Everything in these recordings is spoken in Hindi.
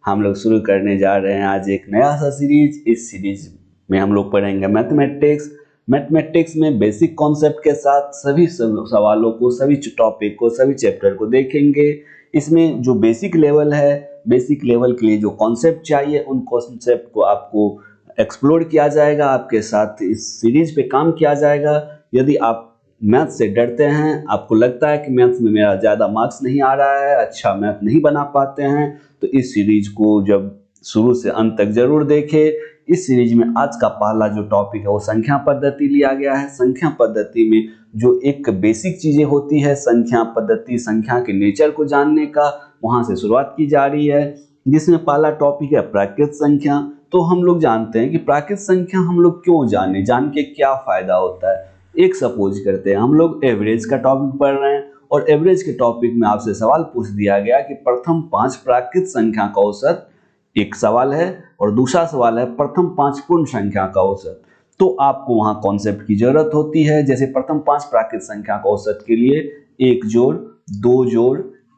हम लोग शुरू करने जा रहे हैं आज एक नया सा सीरीज। इस सीरीज में हम लोग पढ़ेंगे मैथमेटिक्स। मैथमेटिक्स में बेसिक कॉन्सेप्ट के साथ सभी सवालों को, सभी टॉपिक को, सभी चैप्टर को देखेंगे। इसमें जो बेसिक लेवल है, बेसिक लेवल के लिए जो कॉन्सेप्ट चाहिए, उन कॉन्सेप्ट को आपको एक्सप्लोर किया जाएगा, आपके साथ इस सीरीज पे काम किया जाएगा। यदि आप मैथ से डरते हैं, आपको लगता है कि मैथ्स में मेरा ज़्यादा मार्क्स नहीं आ रहा है, अच्छा मैथ नहीं बना पाते हैं, तो इस सीरीज को जब शुरू से अंत तक जरूर देखें। इस सीरीज में आज का पहला जो टॉपिक है वो संख्या पद्धति लिया गया है। संख्या पद्धति में जो एक बेसिक चीज़ें होती है, संख्या पद्धति, संख्या के नेचर को जानने का, वहाँ से शुरुआत की जा रही है। जिसमें पहला टॉपिक है प्राकृत संख्या। तो हम लोग जानते हैं कि प्राकृत संख्या हम लोग क्यों जाने, जान के क्या फ़ायदा होता है। एक सपोज करते हैं हम लोग एवरेज का टॉपिक पढ़ रहे हैं और एवरेज के टॉपिक में आपसे सवाल पूछ दिया गया कि प्रथम 5 प्राकृत संख्या का औसत, एक सवाल है, और दूसरा सवाल है प्रथम 5 पूर्ण संख्या का औसत। तो आपको वहां कॉन्सेप्ट की जरूरत होती है। जैसे प्रथम 5 प्राकृत संख्या का औसत के लिए 1 जोड़, 2 जोड़,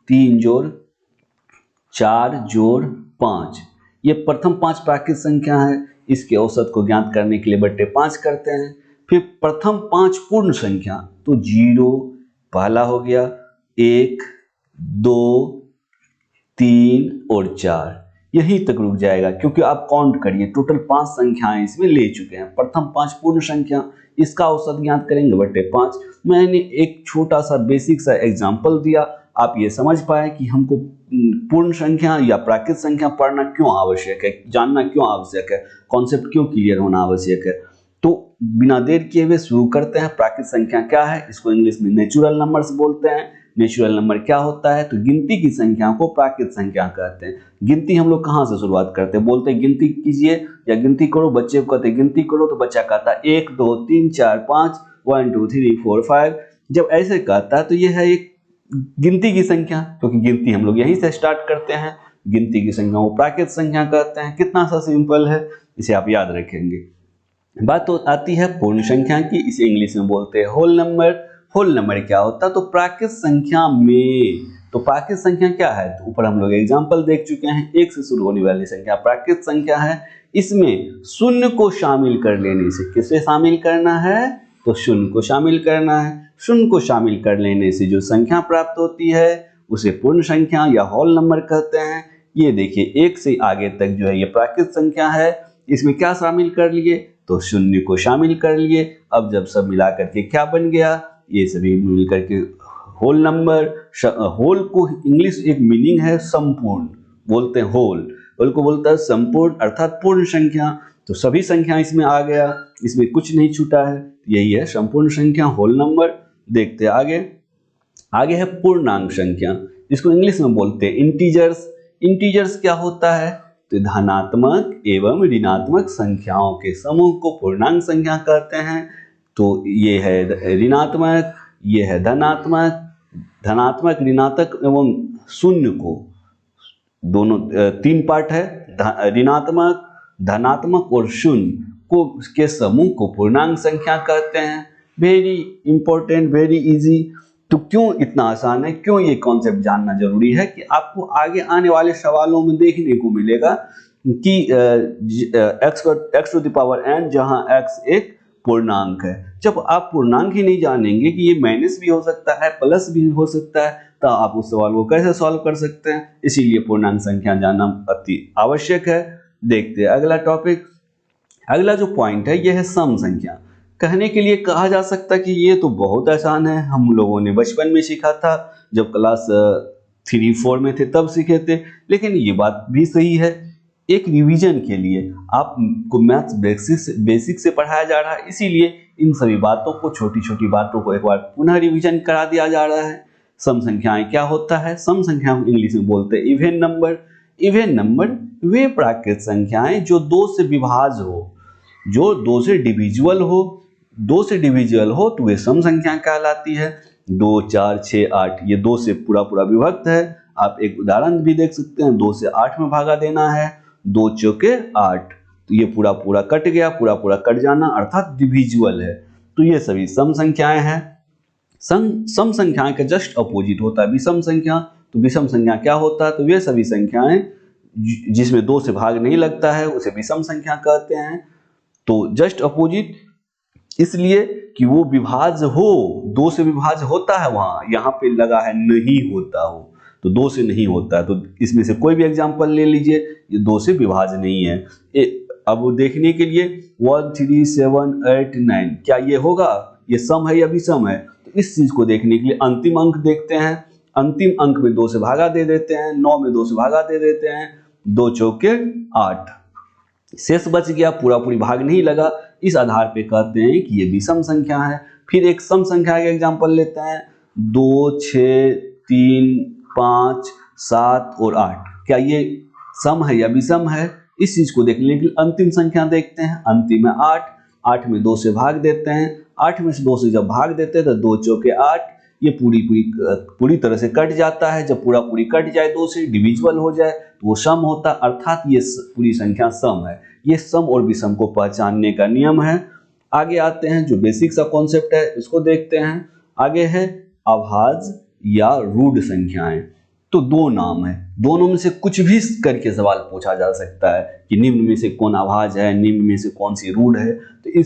3 जोड़, 4 जोड़ 5, ये प्रथम 5 प्राकृत संख्या है। इसके औसत को ज्ञात करने के लिए बट्टे 5 करते हैं। फिर प्रथम 5 पूर्ण संख्या, तो 0 पहला हो गया, 1, 2, 3 और 4, यहीं तक रुक जाएगा क्योंकि आप काउंट करिए, टोटल 5 संख्याएं इसमें ले चुके हैं। प्रथम 5 पूर्ण संख्या, इसका औसत ज्ञात करेंगे बट्टे 5। मैंने एक छोटा सा बेसिक सा एग्जांपल दिया, आप ये समझ पाए कि हमको पूर्ण संख्या या प्राकृत संख्या पढ़ना क्यों आवश्यक है, जानना क्यों आवश्यक है, कॉन्सेप्ट क्यों क्लियर होना आवश्यक है। तो बिना देर किए हुए शुरू करते हैं। प्राकृत संख्या क्या है, इसको इंग्लिश में नेचुरल नंबर्स बोलते हैं। नेचुरल नंबर क्या होता है, तो गिनती की संख्या को प्राकृत संख्या कहते हैं। गिनती हम लोग कहाँ से शुरुआत करते हैं, बोलते हैं गिनती कीजिए या गिनती करो, बच्चे को कहते हैं गिनती करो, तो बच्चा कहता है 1 2 3 4 5, 1 2 3 4 5। जब ऐसे कहता है तो यह है एक गिनती की संख्या, क्योंकि गिनती हम लोग यहीं से स्टार्ट करते हैं। गिनती की संख्या को प्राकृत संख्या कहते हैं। कितना सा सिंपल है, इसे आप याद रखेंगे। बात तो आती है पूर्ण संख्या की, इसे इंग्लिश में बोलते हैं होल नंबर। होल नंबर क्या होता है, तो प्राकृत संख्या में, तो प्राकृत संख्या क्या है, तो ऊपर हम लोग एग्जांपल देख चुके हैं। 1 से शुरू होने वाली संख्या प्राकृत संख्या है। इसमें शून्य को शामिल कर लेने से, किसे शामिल करना है, तो शून्य को शामिल करना है। शून्य को शामिल कर लेने से जो संख्या प्राप्त होती है उसे पूर्ण संख्या या होल नंबर कहते हैं। ये देखिए 1 से आगे तक जो है ये प्राकृत संख्या है। इसमें क्या शामिल कर लिए, तो शून्य को शामिल कर लिए। अब जब सब मिला करके क्या बन गया, ये सभी मिल करके होल नंबर। होल को इंग्लिश एक मीनिंग है संपूर्ण, बोलते हैं होल। होल को बोलता है संपूर्ण अर्थात पूर्ण संख्या। तो सभी संख्या इसमें आ गया, इसमें कुछ नहीं छूटा है, यही है संपूर्ण संख्या, होल नंबर। देखते हैं आगे। आगे है पूर्णांक संख्या, जिसको इंग्लिश में बोलते हैं इंटीजर्स। इंटीजर्स क्या होता है, तो धनात्मक एवं ऋणात्मक संख्याओं के समूह को पूर्णांक संख्या कहते हैं। तो ये है ऋणात्मक, ये है धनात्मक। धनात्मक, ऋणात्मक एवं शून्य को, दोनों 3 पार्ट है, ऋणात्मक, धनात्मक और शून्य को के समूह को पूर्णांक संख्या कहते हैं। Very important, very easy. तो क्यों इतना आसान है, क्यों ये कॉन्सेप्ट जानना जरूरी है, कि आपको आगे आने वाले सवालों में देखने को मिलेगा कि x to the power n, जहां x एक पूर्णांक है। जब आप पूर्णांक ही नहीं जानेंगे कि ये माइनस भी हो सकता है, प्लस भी हो सकता है, तो आप उस सवाल को कैसे सॉल्व कर सकते हैं। इसीलिए पूर्णांक संख्या जानना अति आवश्यक है। देखते हैं अगला टॉपिक। अगला जो पॉइंट है यह है सम संख्या। कहने के लिए कहा जा सकता है कि ये तो बहुत आसान है, हम लोगों ने बचपन में सीखा था, जब क्लास 3-4 में थे तब सीखे थे। लेकिन ये बात भी सही है, एक रिवीजन के लिए आपको मैथ्स बेसिक से पढ़ाया जा रहा है, इसीलिए इन सभी बातों को, छोटी छोटी बातों को एक बार पुनः रिवीजन करा दिया जा रहा है। सम संख्याएं क्या होता है, सम संख्या इंग्लिश में बोलते हैं इवन नंबर। इवन नंबर वे प्राकृत संख्याएं जो 2 से विभाज्य हो, जो 2 से डिविजिबल हो। 2 से डिविजिबल हो तो वे सम संख्या कहलाती है। 2 4 6 8, ये 2 से पूरा पूरा विभक्त है। आप एक उदाहरण भी देख सकते हैं, 2 से 8 में भागा देना है, 2 चौके 8, तो ये पूरा पूरा कट गया, पूरा पूरा कट जाना अर्थात डिविजिबल है। तो ये सभी सम संख्याएं हैं। सम संख्याएं का जस्ट अपोजिट होता है विषम संख्या। तो विषम संख्या क्या होता है, तो वे सभी संख्याएं जिसमें 2 से भाग नहीं लगता है उसे विषम संख्या कहते हैं। तो जस्ट अपोजिट इसलिए कि वो विभाज्य हो, 2 से विभाज्य होता है वहां, यहाँ पे लगा है नहीं होता हो, तो 2 से नहीं होता है। तो इसमें से कोई भी एग्जांपल ले लीजिए, ये 2 से विभाज्य नहीं है। अब वो देखने के लिए 1 3 7 8 9 क्या ये होगा, ये सम है या विषम है, तो इस चीज को देखने के लिए अंतिम अंक देखते हैं। अंतिम अंक में 2 से भागा दे देते हैं, 9 में 2 से भागा दे देते हैं, 2 चौके 8, शेष बच गया, पूरा पूरी भाग नहीं लगा। इस आधार पे कहते हैं कि ये विषम संख्या है। फिर एक सम संख्या का एग्जांपल लेते हैं, 2 6 3 5 7 और 8 क्या ये सम है या विषम है, इस चीज को देखने के लिए अंतिम संख्या देखते हैं। अंतिम है 8, 8 में 2 से भाग देते हैं, 8 में से 2 से जब भाग देते हैं तो 2 चौके 8, ये पूरी तरह से कट जाता है। जब पूरा पूरी कट जाए 2 से, डिविजिबल हो जाए, तो वो सम होता है, अर्थात ये पूरी संख्या सम है। ये सम और विषम को पहचानने का नियम है। आगे आते हैं, जो बेसिक सा कॉन्सेप्ट है उसको देखते हैं। आगे है अभाज्य या रूढ़ संख्याएं। तो 2 नाम है, दोनों में से कुछ भी करके सवाल पूछा जा सकता है कि निम्न में से कौन अभाज्य है, निम्न में से कौन सी रूढ़ है। तो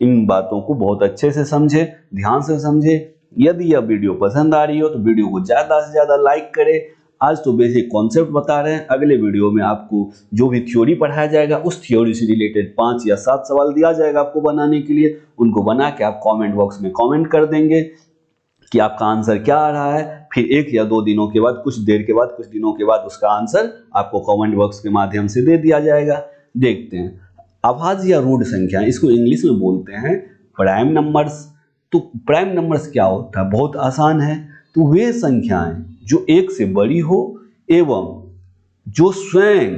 इन बातों को बहुत अच्छे से समझे, ध्यान से समझे। यदि यह वीडियो पसंद आ रही हो तो वीडियो को ज़्यादा से ज़्यादा लाइक करें। आज तो बेसिक कॉन्सेप्ट बता रहे हैं, अगले वीडियो में आपको जो भी थ्योरी पढ़ाया जाएगा उस थ्योरी से रिलेटेड 5 या 7 सवाल दिया जाएगा आपको बनाने के लिए। उनको बना के आप कमेंट बॉक्स में कमेंट कर देंगे कि आपका आंसर क्या आ रहा है। फिर 1 या 2 दिनों के बाद, कुछ देर के बाद, कुछ दिनों के बाद उसका आंसर आपको कमेंट बॉक्स के माध्यम से दे दिया जाएगा। देखते हैं अभाज्य या रूढ़ संख्या, इसको इंग्लिश में बोलते हैं प्राइम नंबर्स। तो प्राइम नंबर्स क्या होता है, बहुत आसान है। तो वे संख्याएं जो 1 से बड़ी हो एवं जो स्वयं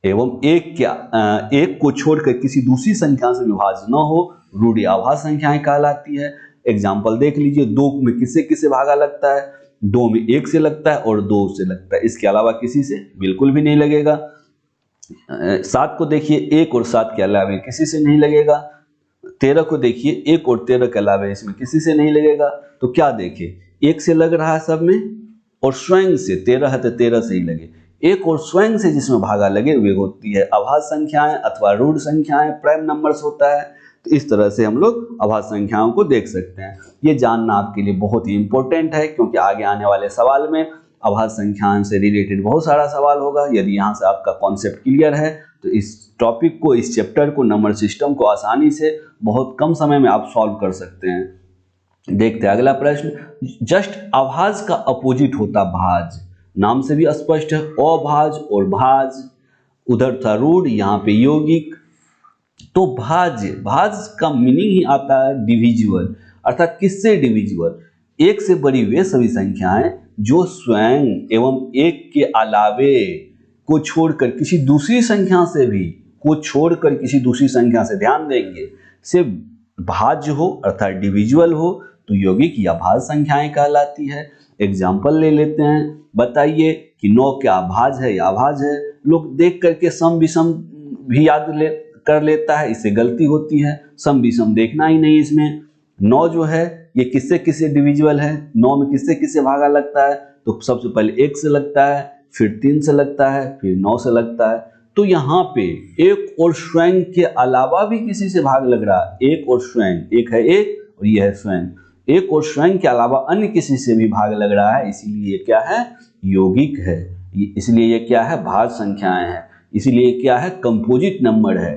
एवं 1 को छोड़कर किसी दूसरी संख्या से विभाज्य न हो, रूढ़ या अभाज्य संख्याएं कहलाती है। एग्जाम्पल देख लीजिए, 2 में किससे किससे भागा लगता है, 2 में 1 से लगता है और 2 से लगता है, इसके अलावा किसी से बिल्कुल भी नहीं लगेगा। 7 को देखिए, 1 और 7 के अलावा किसी से नहीं लगेगा। 13 को देखिए, 1 और 13 के अलावा इसमें किसी से नहीं लगेगा। तो क्या देखिए, 1 से लग रहा है सब में और स्वयं से 13 है तो 13 से ही लगे। 1 और स्वयं से जिसमें भागा लगे वे होती है अभाज्य संख्याएं अथवा रूढ़ संख्याएं, प्राइम नंबर्स होता है। तो इस तरह से हम लोग अभाज्य संख्याओं को देख सकते हैं। ये जानना आपके लिए बहुत ही इंपॉर्टेंट है, क्योंकि आगे आने वाले सवाल में अभाज्य संख्याओं से रिलेटेड बहुत सारा सवाल होगा। यदि यहाँ से आपका कॉन्सेप्ट क्लियर है तो इस टॉपिक को, इस चैप्टर को, नंबर सिस्टम को आसानी से बहुत कम समय में आप सॉल्व कर सकते हैं। देखते हैं अगला प्रश्न। जस्ट अभाज्य का अपोजिट होता भाज्य, नाम से भी स्पष्ट है, अभाज्य और भाज्य। उधर था रूढ़, यहाँ पे यौगिक। तो भाज्य का मीनिंग ही आता है डिविजिबल, अर्थात किससे डिविजिबल, 1 से बड़ी वे सभी संख्याएं जो स्वयं एवं 1 के अलावे को छोड़कर किसी दूसरी संख्या से भी, ध्यान देंगे, से भाज्य हो अर्थात डिविजिबल हो, तो यौगिक या भाज्य संख्याएं कहलाती है। एग्जाम्पल ले लेते हैं, बताइए कि 9 क्या भाज्य है या अभाज्य है। लोग देख करके सम विषम भी याद कर लेता है, इससे गलती होती है। सम विषम देखना ही नहीं इसमें। 9 जो है ये किससे किससे डिविजिबल है, 9 में किससे किससे भागा लगता है, तो सबसे पहले 1 से लगता है, फिर 3 से लगता है, फिर 9 से लगता है। तो यहाँ पे 1 और स्वयं के अलावा भी किसी से भाग लग रहा है, 1 और स्वयं, 1 है 1 और ये है स्वयं, 1 और स्वयं के अलावा अन्य किसी से भी भाग लग रहा है, इसीलिए ये क्या है, यौगिक है। इसलिए ये क्या है, भाज्य संख्याएं हैं। इसीलिए क्या है, कंपोजिट नंबर है।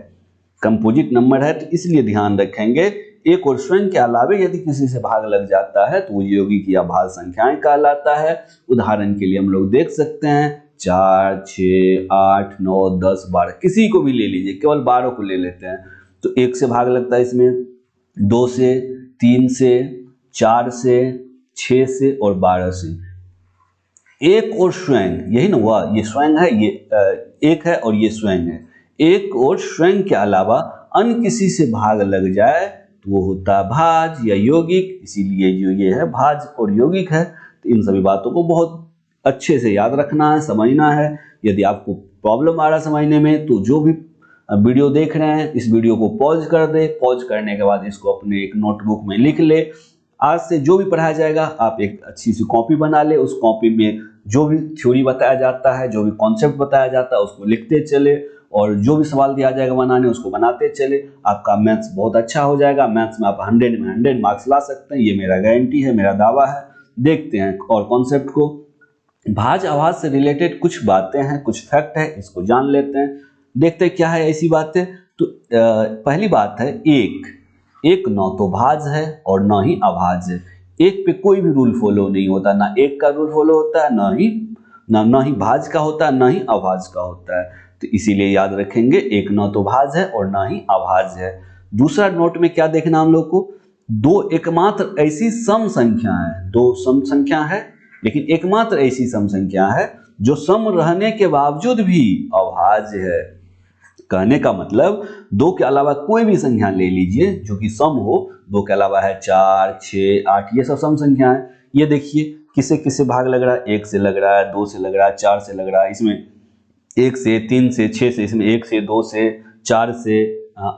कंपोजिट नंबर है तो इसलिए ध्यान रखेंगे, 1 और स्वयं के अलावे यदि किसी से भाग लग जाता है तो वो यौगिक या भाज्य संख्याएं कहलाता है। उदाहरण के लिए हम लोग देख सकते हैं 4 6 8 9 10 12, किसी को भी ले लीजिए, केवल 12 को ले लेते हैं। तो 1 से भाग लगता है इसमें, 2 से, 3 से, 4 से, 6 से और 12 से। 1 और स्वयं, यही ना हुआ, ये स्वयं है, ये 1 है और ये स्वयं है। 1 और स्वयं के अलावा अन्य किसी से भाग लग जाए तो वो होता है भाज्य या यौगिक, इसीलिए जो ये है भाज्य और यौगिक है। तो इन सभी बातों को बहुत अच्छे से याद रखना है, समझना है। यदि आपको प्रॉब्लम आ रहा है समझने में तो जो भी वीडियो देख रहे हैं इस वीडियो को पॉज कर दे, पॉज करने के बाद इसको अपने एक नोटबुक में लिख ले। आज से जो भी पढ़ाया जाएगा आप एक अच्छी सी कॉपी बना ले, उस कॉपी में जो भी थ्योरी बताया जाता है, जो भी कॉन्सेप्ट बताया जाता है उसको लिखते चले, और जो भी सवाल दिया जाएगा बनाने उसको बनाते चले। आपका मैथ्स बहुत अच्छा हो जाएगा। मैथ्स में आप 100 में 100 मार्क्स ला सकते हैं, ये मेरा गारंटी है, मेरा दावा है। देखते हैं और कॉन्सेप्ट को। भाज आवाज से रिलेटेड कुछ बातें हैं, कुछ फैक्ट है, इसको जान लेते हैं। देखते हैं क्या है ऐसी बातें। तो पहली बात है, एक न तो भाज है और न ही अभाज है। एक पे कोई भी रूल फॉलो नहीं होता, ना एक का रूल फॉलो होता है, ना ही भाज का होता है, ना ही अभाज का होता है। तो इसीलिए याद रखेंगे, एक न तो भाज है और ना ही अभाज है। दूसरा नोट में क्या देखना हम लोग को, दो एकमात्र ऐसी सम संख्या है, दो सम संख्या है, लेकिन एकमात्र ऐसी सम संख्या है जो सम रहने के बावजूद भी अभाज्य है। कहने का मतलब दो के अलावा कोई भी संख्या ले लीजिए जो कि सम हो, दो के अलावा है 4, 6, 8, ये सब सम संख्या है। ये देखिए किसे किसे भाग लग रहा है, 1 से लग रहा है, 2 से लग रहा है, 4 से लग रहा है, इसमें 1 से, 3 से, 6 से, इसमें 1 से, 2 से, 4 से,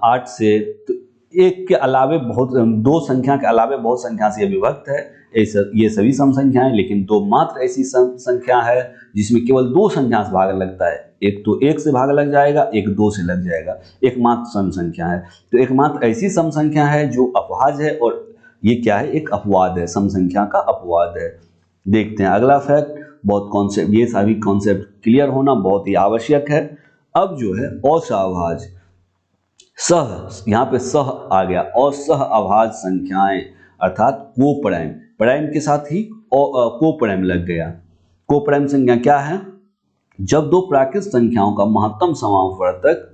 8 से। तो एक के अलावे बहुत, दो संख्या के अलावे बहुत संख्या से विभक्त है। ये सभी सम संख्या है, लेकिन दो मात्र ऐसी सम संख्या है जिसमें केवल दो संख्या से भाग लगता है। एक तो 1 से भाग लग जाएगा, एक 2 से लग जाएगा, एकमात्र सम संख्या है। तो एकमात्र ऐसी सम संख्या है जो अपवाद है, और ये क्या है, एक अपवाद है, सम संख्या का अपवाद है। देखते हैं अगला फैक्ट। बहुत कॉन्सेप्ट, ये सभी कॉन्सेप्ट क्लियर होना बहुत ही आवश्यक है। अब जो है असहभाज, सह, यहाँ पे सह आ गया, असह अभाज संख्याएं अर्थात कोप्राइम, प्राइम के साथ ही कोप्राइम लग गया। कोप्राइम संख्या क्या है, जब दो प्राकृत संख्याओं का महत्तम समापवर्तक,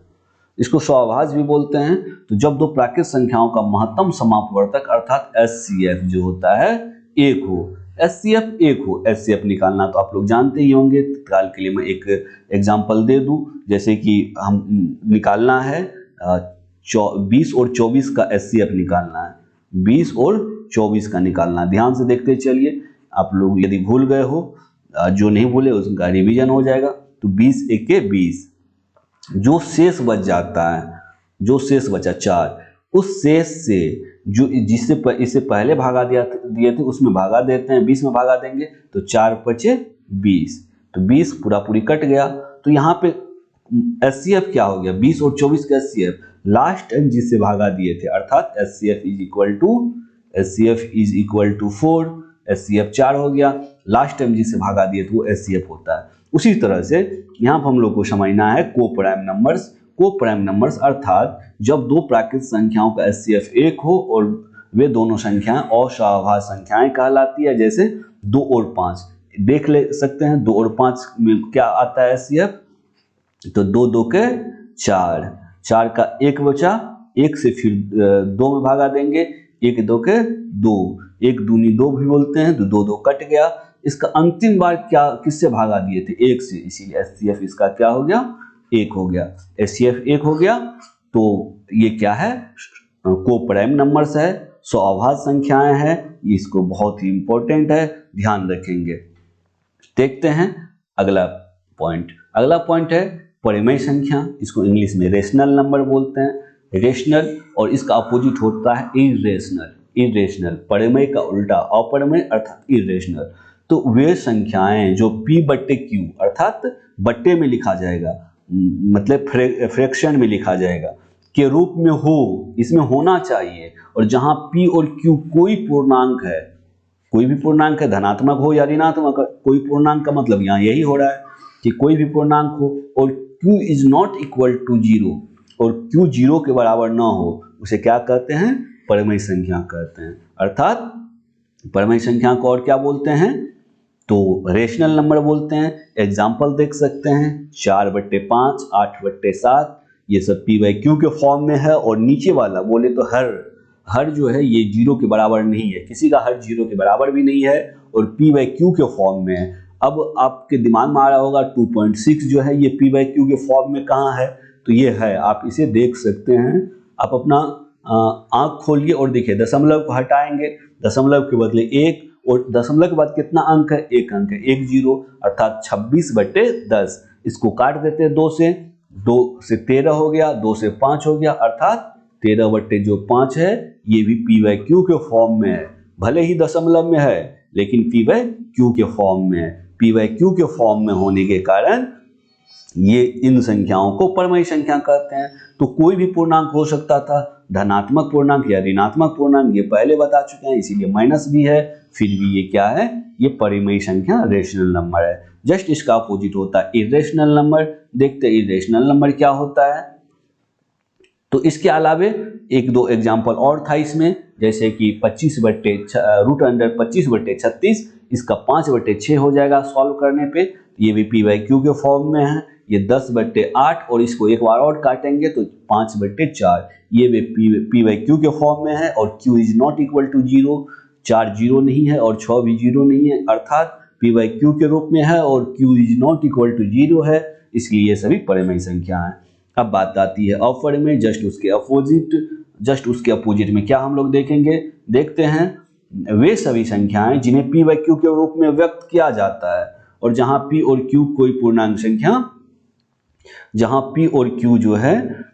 इसको सहअभाज्य भी बोलते हैं, तो जब दो प्राकृत संख्याओं का महत्तम समापवर्तक अर्थात एचसीएफ जो होता है एक हो, एचसीएफ एक हो। एचसीएफ निकालना तो आप लोग जानते ही होंगे, तत्काल के लिए मैं एक एग्जांपल दे दूं, जैसे कि हम निकालना है 20 और 24 का एचसीएफ निकालना है, 20 और 24 का निकालना। ध्यान से देखते चलिए, आप लोग यदि भूल गए हो, जो नहीं भूले उसका रिवीजन हो जाएगा। तो 20 एके 20, जो शेष बच जाता है, जो शेष बचा 4, उस शेष से जो जिससे इससे पहले भागा दिए थे उसमें भागा देते हैं, 20 में भागा देंगे तो 4 बचे 20, तो 20 पूरा पूरी कट गया। तो यहाँ पे एचसीएफ क्या हो गया, 20 और 24 का एचसीएफ लास्ट टाइम जिससे भागा दिए थे, अर्थात HCF is equal to 4, HCF 4 हो गया। लास्ट टाइम जिससे भागा दिए थे वो एचसीएफ होता है। उसी तरह से यहाँ पर हम लोग को समझना है कोप्राइम नंबर्स। कोप्राइम नंबर्स अर्थात जब दो प्राकृत संख्याओं का एचसीएफ एक हो और वे दोनों संख्याएं असहभाज्य संख्याएं कहलाती है। जैसे 2 और 5 देख ले सकते हैं, 2 और 5 में क्या आता है एचसीएफ, तो 2 2 के 4, 4 का 1 बचा, 1 से फिर 2 में भागा देंगे, 1 2 के 2, 1 दूनी 2 भी बोलते हैं, तो 2 2 कट गया। इसका अंतिम बार क्या किससे भागा दिए थे, 1 से, इसीलिए एचसीएफ इसका क्या हो गया, 1 हो गया। एचसीएफ 1 हो गया, तो ये क्या है, कोप्राइम नंबर्स है, सहअभाज्य संख्याएं हैं। इसको बहुत ही इंपॉर्टेंट है, ध्यान रखेंगे। देखते हैं अगला पॉइंट। अगला पॉइंट है परिमेय संख्या, इसको इंग्लिश में रेशनल नंबर बोलते हैं। रेशनल और इसका अपोजिट होता है इरेशनल। इरेशनल परिमेय का उल्टा अपरिमेय अर्थात इरेशनल। तो वे संख्याएं जो p बट्टे q अर्थात बट्टे में लिखा जाएगा, मतलब फ्रैक्शन में लिखा जाएगा के रूप में हो, इसमें होना चाहिए। और जहां p और q कोई पूर्णांक है, कोई भी पूर्णांक है, धनात्मक हो या ऋणात्मक, कोई पूर्णांक का मतलब यहाँ यही हो रहा है कि कोई भी पूर्णांक हो और q is not equal to 0 और q 0 के बराबर ना हो, उसे क्या कहते हैं, परिमेय संख्या कहते हैं। अर्थात परिमेय संख्या को और क्या बोलते हैं, तो रेशनल नंबर बोलते हैं। एग्जाम्पल देख सकते हैं, 4/5, 8/7, ये सब p/q के फॉर्म में है। और नीचे वाला बोले तो हर जो है ये 0 के बराबर नहीं है, किसी का हर 0 के बराबर भी नहीं है और p/q के फॉर्म में है। अब आपके दिमाग में आ रहा होगा 2.6 जो है ये p/q के फॉर्म में कहाँ है, तो ये है, आप इसे देख सकते हैं। आप अपना आंख खोलिए और देखिए, दशमलव को हटाएंगे, दशमलव के बदले 1 और दशमलव के बाद कितना अंक है, 1 अंक है, 1 0 अर्थात 26/10। इसको काट देते हैं 2 से, 2 से 13 हो गया, 2 से 5 हो गया, अर्थात 13/5 है। ये भी p/q के फॉर्म में है, भले ही दशमलव में है लेकिन p/q के फॉर्म में है। पी बाई क्यू के फॉर्म में होने के कारण ये इन संख्याओं को परमय संख्या कहते हैं। तो कोई भी पूर्णांक हो सकता था, धनात्मक पूर्णांक या ऋणात्मक पूर्णांक, ये पहले बता चुके हैं, इसीलिए माइनस भी है, फिर भी ये क्या है, ये परिमेय संख्या रेशनल नंबर है। जस्ट इसका अपोजिट होता है इरेशनल नंबर। देखते हैं इरेशनल नंबर क्या होता है। तो इसके अलावे एक दो एग्जाम्पल और था इसमें, जैसे कि 25/√25/36, इसका 5/6 हो जाएगा सॉल्व करने पे, ये भी पी बाई क्यू के फॉर्म में है। ये 10/8 और इसको एक बार और काटेंगे तो 5/4, ये भी पी बाई क्यू के फॉर्म में है। और q is not equal to 0, 4 0 नहीं है और 6 भी 0 नहीं है, अर्थात पी बाई क्यू के रूप में है और q is not equal to 0 है, इसलिए ये सभी परिमेय संख्या है। अब बात आती है अपरिमेय, जस्ट उसके अपोजिट में क्या हम लोग देखेंगे, देखते हैं वे सभी संख्याएं जिन्हें पी बाई क्यू के रूप में व्यक्त किया जाता है, और जहां पी और क्यू कोई पूर्णांक संख्या, जहां पी और क्यू जो है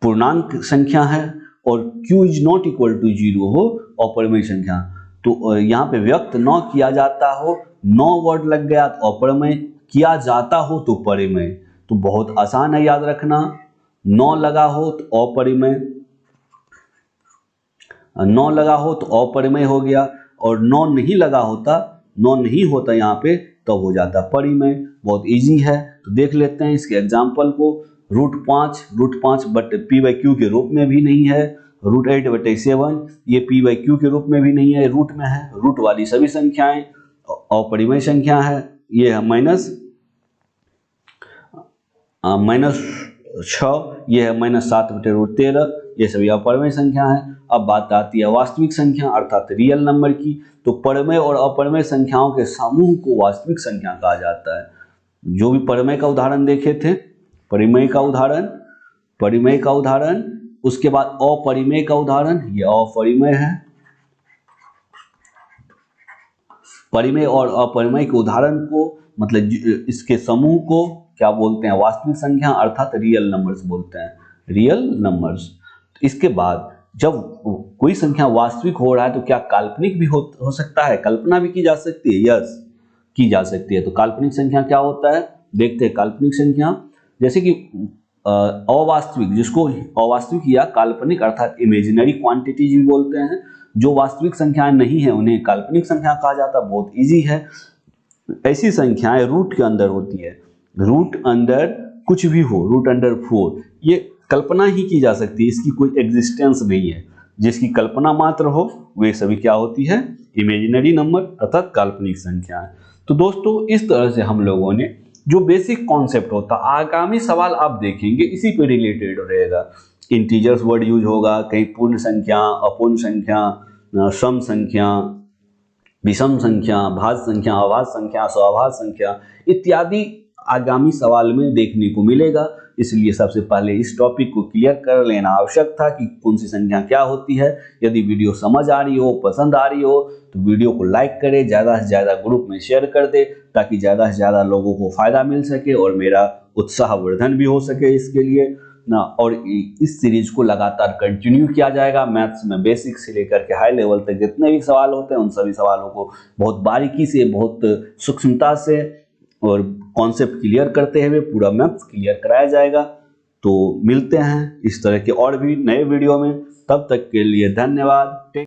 पूर्णांक संख्या है और q is not equal to 0 हो अपरिमेय संख्या, तो यहाँ पे व्यक्त न किया जाता हो, 9 वर्ड लग गया तो अपरिमेय, किया जाता हो तो परिमेय। तो बहुत आसान है याद रखना, 9 लगा हो तो अपरिमेय, 9 लगा हो तो अपरिमेय हो गया, और 9 नहीं लगा होता, 9 नहीं होता यहाँ पे, तब हो जाता परिमेय। बहुत इजी है, तो देख लेते हैं इसके एग्जाम्पल को। √5 बट पी बाई क्यू के रूप में भी नहीं है। √8/7 ये पी बाई क्यू के रूप में भी नहीं है, रूट में है। रूट वाली सभी संख्याएं अपरिमेय संख्या है। ये है -6, ये है -7/√13, ये सभी अपरिमेय संख्या है। अब बात आती है वास्तविक संख्या अर्थात रियल नंबर की। तो परिमेय और अपरिमेय संख्याओं के समूह को वास्तविक संख्या कहा जाता है। जो भी परिमेय का उदाहरण देखे थे, परिमेय का उदाहरण, उसके बाद अपरिमेय का उदाहरण, ये अपरिमेय है। परिमेय और अपरिमेय के उदाहरण को, मतलब इसके समूह को क्या बोलते हैं, वास्तविक संख्या अर्थात रियल नंबर्स बोलते हैं, रियल नंबर्स। इसके बाद जब कोई संख्या वास्तविक हो रहा है तो क्या काल्पनिक भी हो सकता है, कल्पना भी की जा सकती है, यस की जा सकती है। तो काल्पनिक संख्या क्या होता है, देखते हैं। काल्पनिक संख्या जैसे कि अवास्तविक, जिसको अवास्तविक या काल्पनिक अर्थात इमेजिनरी क्वांटिटीज भी बोलते हैं, जो वास्तविक संख्याएं नहीं है उन्हें काल्पनिक संख्या कहा जाता है। बहुत इजी है। ऐसी संख्याएं रूट के अंदर होती है, रूट अंदर कुछ भी हो, √4, ये कल्पना ही की जा सकती है, इसकी कोई एग्जिस्टेंस नहीं है। जिसकी कल्पना मात्र हो वे सभी क्या होती है, इमेजिनरी नंबर अर्थात काल्पनिक संख्या है। तो दोस्तों इस तरह से हम लोगों ने जो बेसिक कॉन्सेप्ट होता, आगामी सवाल आप देखेंगे इसी पे रिलेटेड रहेगा। इंटीजर्स वर्ड यूज होगा, कहीं पूर्ण संख्या, अपूर्ण संख्या, सम संख्या, विषम संख्या, भाज्य संख्या, अभाज्य संख्या, स्वाभाज्य संख्या इत्यादि आगामी सवाल में देखने को मिलेगा। इसलिए सबसे पहले इस टॉपिक को क्लियर कर लेना आवश्यक था कि कौन सी संख्या क्या होती है। यदि वीडियो समझ आ रही हो, पसंद आ रही हो, तो वीडियो को लाइक करें, ज़्यादा से ज़्यादा ग्रुप में शेयर कर दे, ताकि ज़्यादा से ज़्यादा लोगों को फ़ायदा मिल सके और मेरा उत्साहवर्धन भी हो सके इसके लिए ना। और इस सीरीज को लगातार कंटिन्यू किया जाएगा। मैथ्स में बेसिक से लेकर के हाई लेवल तक जितने भी सवाल होते हैं उन सभी सवालों को बहुत बारीकी से, बहुत सूक्ष्मता से और कॉन्सेप्ट क्लियर करते हुए पूरा मैथ्स क्लियर कराया जाएगा। तो मिलते हैं इस तरह के और भी नए वीडियो में, तब तक के लिए धन्यवाद।